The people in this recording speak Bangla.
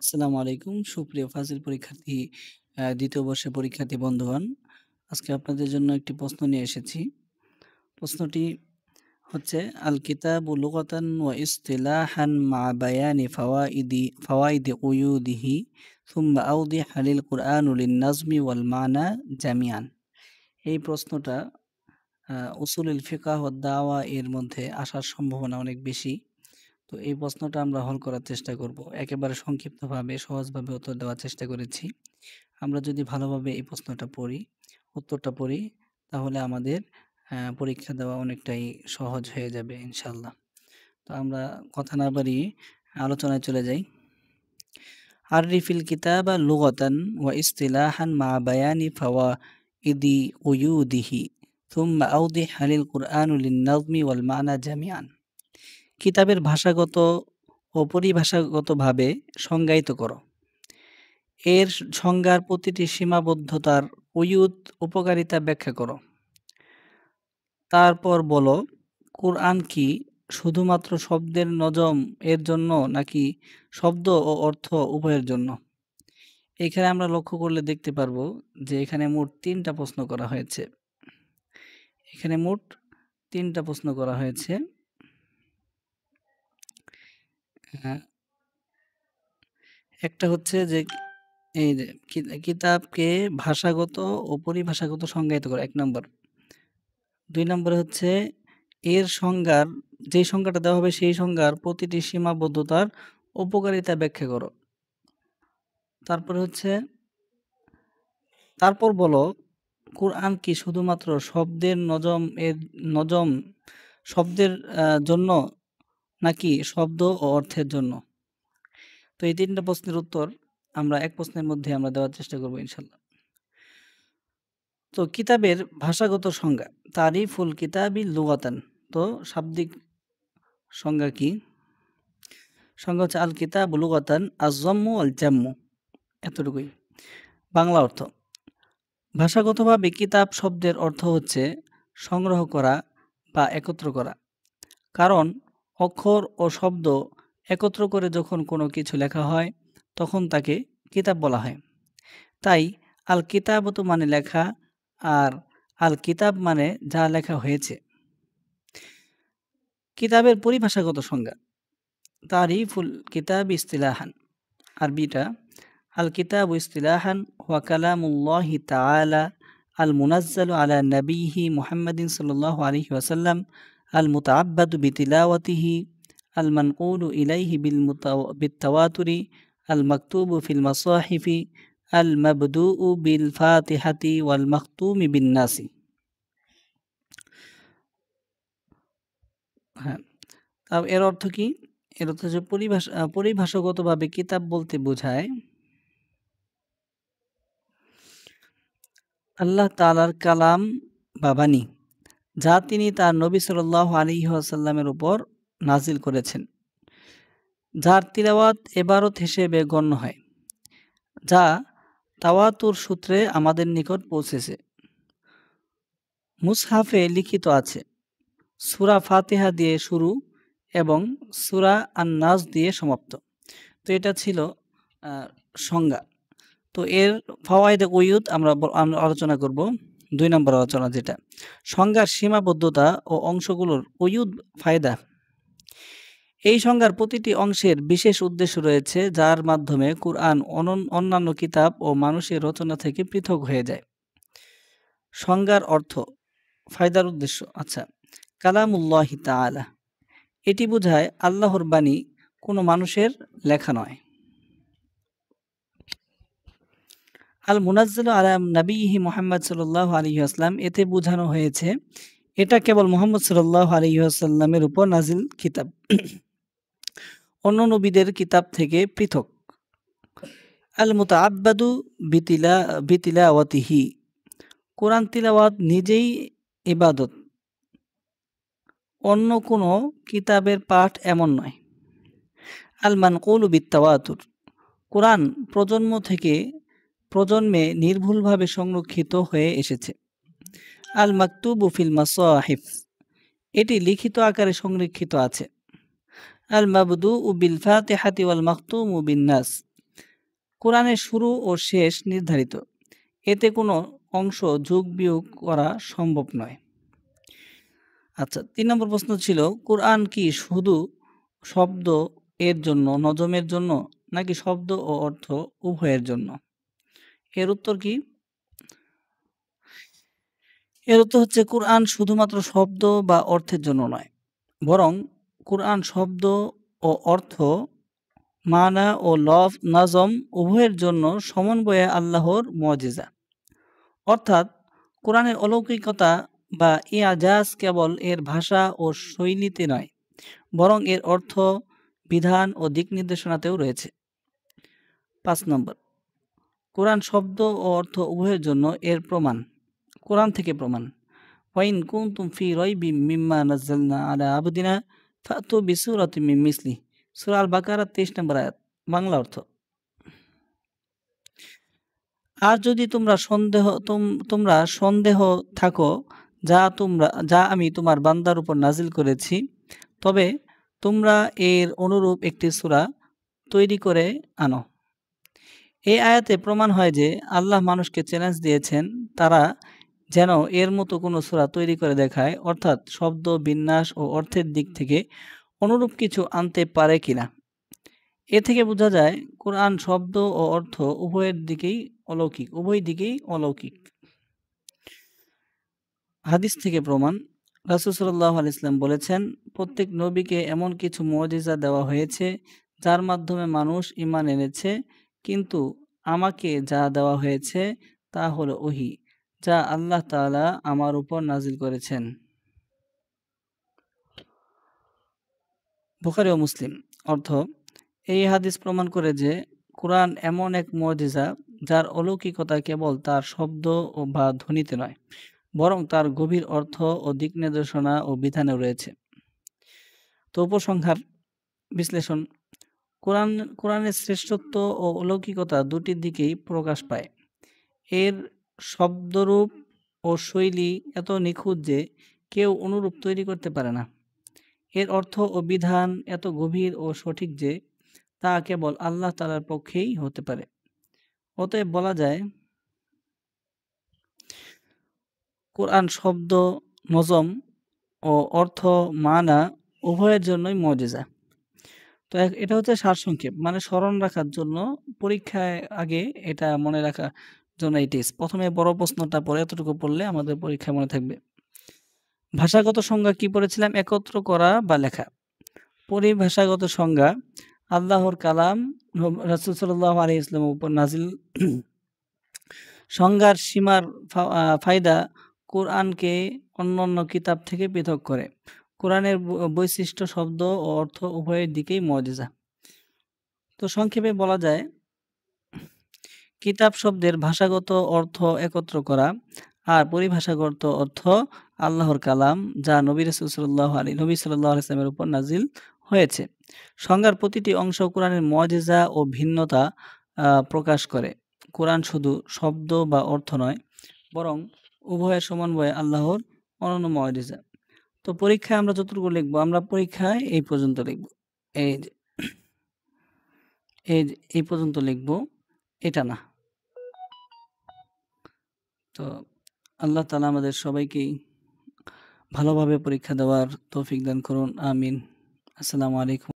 আসসালামু আলাইকুম সুপ্রিয় ফাজিল পরীক্ষার্থী দ্বিতীয় বর্ষের পরীক্ষার্থী বন্ধুগণ। আজকে আপনাদের জন্য একটি প্রশ্ন নিয়ে এসেছি। প্রশ্নটি হচ্ছে আল কিতাবু লুগাতান ওয়া ইসতিলাহান মা বায়ানি ফাওয়াইদি উয়ুদিহি সুম্মা আউদিহ লিল কুরআনু লিন নাজমি ওয়াল মানা জামিআন। এই প্রশ্নটা উসুলুল ফিকহ ওয়াদ দাওয়া এর মধ্যে আসার সম্ভাবনা অনেক বেশি। তো এই প্রশ্নটা আমরা হল করার চেষ্টা করব। একেবারে সংক্ষিপ্তভাবে সহজভাবে উত্তর দেওয়ার চেষ্টা করেছি। আমরা যদি ভালোভাবে এই প্রশ্নটা পড়ি, উত্তরটা পড়ি, তাহলে আমাদের পরীক্ষা দেওয়া অনেকটাই সহজ হয়ে যাবে ইনশাআল্লাহ। তো আমরা কথা না বাড়িয়ে আলোচনায় চলে যাই। আররিফিল কিতাবা লুগাতান ওয়া ইসতিলাহান মা বায়ানি ফাওয়াইদি উয়ুদিহি থুম্মা আউদিহ লিল কুরআনু লিন নাজমি ওয়াল মানা জামিআন। কিতাবের ভাষাগত ও পরিভাষাগতভাবে সংজ্ঞায়িত করো। এর সংজ্ঞার প্রতিটি সীমাবদ্ধতার উপকারিতা ব্যাখ্যা করো। তারপর বলো, কুরআন কি শুধুমাত্র শব্দের নজম এর জন্য নাকি শব্দ ও অর্থ উভয়ের জন্য? এখানে আমরা লক্ষ্য করলে দেখতে পারবো যে এখানে মোট ৩টা প্রশ্ন করা হয়েছে। এখানে মোট ৩টা প্রশ্ন করা হয়েছে। একটা হচ্ছে যে এই যে কিতাবকে ভাষাগত ও পরিভাষাগত সংজ্ঞায়িত করা ১ নম্বর। ২ নম্বরে হচ্ছে এর সংজ্ঞার যে সংজ্ঞাটা দেওয়া হবে সেই সংজ্ঞার প্রতিটি সীমাবদ্ধতার উপকারিতা ব্যাখ্যা করো। তারপরে হচ্ছে তারপর বলো, কুরআন কি শুধুমাত্র নজম শব্দের জন্য নাকি শব্দ ও অর্থের জন্য? তো এই ৩টা প্রশ্নের উত্তর আমরা এক প্রশ্নের মধ্যে আমরা দেওয়ার চেষ্টা করব ইনশাআল্লাহ। তো কিতাবের ভাষাগত সংজ্ঞা, তারিফুল কিতাবি লুগাতান। তো শাব্দিক সংজ্ঞা কি? সংজ্ঞা হচ্ছে আল কিতাব লুগাতান আয-যাম্মু ওয়াল জাম্মু, এতটুকুই। বাংলা অর্থ, ভাষাগতভাবে কিতাব শব্দের অর্থ হচ্ছে সংগ্রহ করা বা একত্র করা। কারণ অক্ষর ও শব্দ একত্র করে যখন কোনো কিছু লেখা হয় তখন তাকে কিতাব বলা হয়। তাই আল কিতাবতু মানে লেখা, আর আল কিতাব মানে যা লেখা হয়েছে। কিতাবের পরিভাষাগত সংজ্ঞা, তারিফুল কিতাব ইস্তিলাহান। আরবিটা, আল কিতাব ইস্তিলাহান ওয়া কালামুল্লাহি তাআলা আল মুনাজ্জালু আলা নবিহি মুহাম্মাদিন সাল্লাল্লাহু আলাইহি ওয়াসাল্লাম আল মুতাআব্বাদু বিতিলাওয়াতিহি আল মানকুলু ইলাইহি বিত্তাওয়াতুরি আল মাকতুবু ফিল মাসাহিফি আল মাবদুউ বিল ফাতিহাতি ওয়াল মাখতুমি বিন নাসি। হ্যাঁ, এর অর্থ কি? এর অর্থ হচ্ছে পরিভাষাগতভাবে কিতাব বলতে বোঝায় আল্লাহ তাআলার কালাম বা বাণী, যা তিনি তার নবী সাল্লাল্লাহু আলাইহি ওয়াসাল্লামের উপর নাজিল করেছেন, যার তিলাওয়াত ইবারত হিসেবে গণ্য হয়, যা তাওয়াতুর সূত্রে আমাদের নিকট পৌঁছেছে, মুসহাফে লিখিত আছে, সূরা ফাতিহা দিয়ে শুরু এবং সূরা আন-নাস দিয়ে সমাপ্ত। তো এটা ছিল সংজ্ঞা। তো এর ফাওয়ায়েদে উয়ুদ আমরা আলোচনা করব। ২ নম্বর আলোচনা, যেটা সংজ্ঞার সীমাবদ্ধতা ও অংশগুলোর উয়ুদ ফায়দা। এই সংজ্ঞার প্রতিটি অংশের বিশেষ উদ্দেশ্য রয়েছে, যার মাধ্যমে কুরআন অন্যান্য কিতাব ও মানুষের রচনা থেকে পৃথক হয়ে যায়। সংজ্ঞার অর্থ, ফায়দার উদ্দেশ্য। আচ্ছা, কালামুল্লাহি তাআলা, এটি বোঝায় আল্লাহর বাণী, কোনো মানুষের লেখা নয়। আল মুনাজ্জালু আলা নবিয়িহি মুহাম্মদ সাল্লাল্লাহু আলাইহি ওয়াসাল্লাম, এতে বোঝানো হয়েছে এটা কেবল মুহাম্মদ সাল্লাল্লাহু আলাইহি ওয়াসাল্লামের উপর নাজিল কিতাব, অন্য নবীদের কিতাব থেকে পৃথক। আল মুতাআব্বাদু বিতিলাওয়াতিহি, কোরআন তিলাওয়াত নিজেই ইবাদত, অন্য কোনো কিতাবের পাঠ এমন নয়। আল মানকুলু বিত্তাওয়াতুর, কোরআন প্রজন্ম থেকে প্রজন্মে নির্ভুলভাবে সংরক্ষিত হয়ে এসেছে। আল মাকতুবু ফিল মাসাহিফ, এটি লিখিত আকারে সংরক্ষিত আছে। আল মাবদুউ বিল ফাতিহাতি ওয়াল মাখতুমু বিন নাস, কোরআনের শুরু ও শেষ নির্ধারিত, এতে কোনো অংশ যোগ বিয়োগ করা সম্ভব নয়। আচ্ছা, ৩ নম্বর প্রশ্ন ছিল, কোরআন কি শুধু শব্দ এর জন্য, নজমের জন্য, নাকি শব্দ ও অর্থ উভয়ের জন্য? এর উত্তর কি? এর উত্তর হচ্ছে কোরআন শুধুমাত্র শব্দ বা অর্থের জন্য নয়, বরং কোরআন শব্দ ও অর্থ, মানা ও নজম উভয়ের জন্য সমন্বয়ে আল্লাহর মুজিজা। অর্থাৎ কোরআনের অলৌকিকতা বা ইআজাজ কেবল এর ভাষা ও শৈলীতে নয়, বরং এর অর্থ, বিধান ও দিক নির্দেশনাতেও রয়েছে। ৫ নম্বর, কোরআন শব্দ ও অর্থ উভয়ের জন্য এর প্রমাণ। কোরআন থেকে প্রমাণ, ওয়াইন কুনতুম ফি রাইবিম মিম্মা নাযালনা আলা আবদিনা ফাতু বিসূরাতিম মিন মিসলিহি, সূরা আল বাকারা ২৩ নম্বর আয়াত। বাংলা অর্থ, আর যদি তোমরা সন্দেহ থাকো যা আমি তোমার বান্দার উপর নাজিল করেছি, তবে তোমরা এর অনুরূপ একটি সূরা তৈরি করে আনো। এই আয়াতে প্রমাণ হয় যে আল্লাহ মানুষকে চ্যালেঞ্জ দিয়েছেন তারা যেন এর মতো কোনো সূরা তৈরি করে দেখায়, অর্থাৎ শব্দ, বিন্যাস ও অর্থের দিক থেকে অনুরূপ কিছু আনতে পারে কিনা। এ থেকে বোঝা যায় কোরআন শব্দ ও অর্থ উভয় দিকেই অলৌকিক। হাদিস থেকে প্রমাণ, রাসূল সাল্লাল্লাহু আলাইহি ওয়াসাল্লাম বলেছেন, প্রত্যেক নবীকে এমন কিছু মুজিজা দেওয়া হয়েছে যার মাধ্যমে মানুষ ঈমান এনেছে, কিন্তু আমাকে যা দেওয়া হয়েছে তা হলো ওহী, যা আল্লাহ তাআলা আমার উপর নাজিল করেছেন। বুখারী ও মুসলিম। অর্থ, এই হাদিস প্রমাণ করে যে কোরআন এমন এক মুজিজা যার অলৌকিকতা কেবল তার শব্দ বা ধ্বনিতে নয়, বরং তার গভীর অর্থ ও দিক নির্দেশনা ও বিধানে রয়েছে। তো উপসংহার বিশ্লেষণ, কোরআনের শ্রেষ্ঠত্ব ও অলৌকিকতা দুটি দিকেই প্রকাশ পায়। এর শব্দরূপ ও শৈলী এত নিখুঁত যে কেউ অনুরূপ তৈরি করতে পারে না। এর অর্থ ও বিধান এত গভীর ও সঠিক যে তা কেবল আল্লাহ তাআলার পক্ষেই হতে পারে। অতএব বলা যায় কোরআন শব্দ, নজম ও অর্থ, মানা উভয়ের জন্যই মুজিজা। তো এটা হচ্ছে সারসংক্ষেপ, মানে স্মরণ রাখার জন্য, পরীক্ষায় আগে এটা মনে রাখার জন্য এই টেস্ট। প্রথমে বড় প্রশ্নটা পড়ে এতটুকু পড়লে আমাদের পরীক্ষায় মনে থাকবে। ভাষাগত সংজ্ঞা কি পড়েছিলাম? একত্র করা বা লেখা। পরিভাষাগত সংজ্ঞা, আল্লাহর কালাম রাসূল সাল্লাল্লাহু আলাইহি ওয়াসাল্লামের উপর নাজিল। সংজ্ঞার সীমার ফায়দা, কোরআনকে অন্যান্য কিতাব থেকে পৃথক করে। কোরআনের বৈশিষ্ট্য, শব্দ ও অর্থ উভয়ের দিকেই মুজিজা। তো সংক্ষেপে বলা যায়, কিতাব শব্দের ভাষাগত অর্থ একত্র করা, আর পরিভাষাগত অর্থ আল্লাহর কালাম, যা নবী সাল্লাল্লাহু আলাইহি ওয়াসাল্লামের উপর নাজিল হয়েছে। সংজ্ঞার প্রতিটি অংশ কোরআনের মুজিজা ও ভিন্নতা প্রকাশ করে। কোরআন শুধু শব্দ বা অর্থ নয়, বরং উভয়ের সমন্বয়ে আল্লাহর অনন্য মুজিজা। তো পরীক্ষায় আমরা যতটুকু লিখবো, আমরা পরীক্ষায় এই পর্যন্ত লিখব, এই পর্যন্ত লিখব, এটা না। তো আল্লাহ তাআলা আমাদের সবাইকেই ভালোভাবে পরীক্ষা দেওয়ার তৌফিক দান করুন। আমিন। আসসালামু আলাইকুম।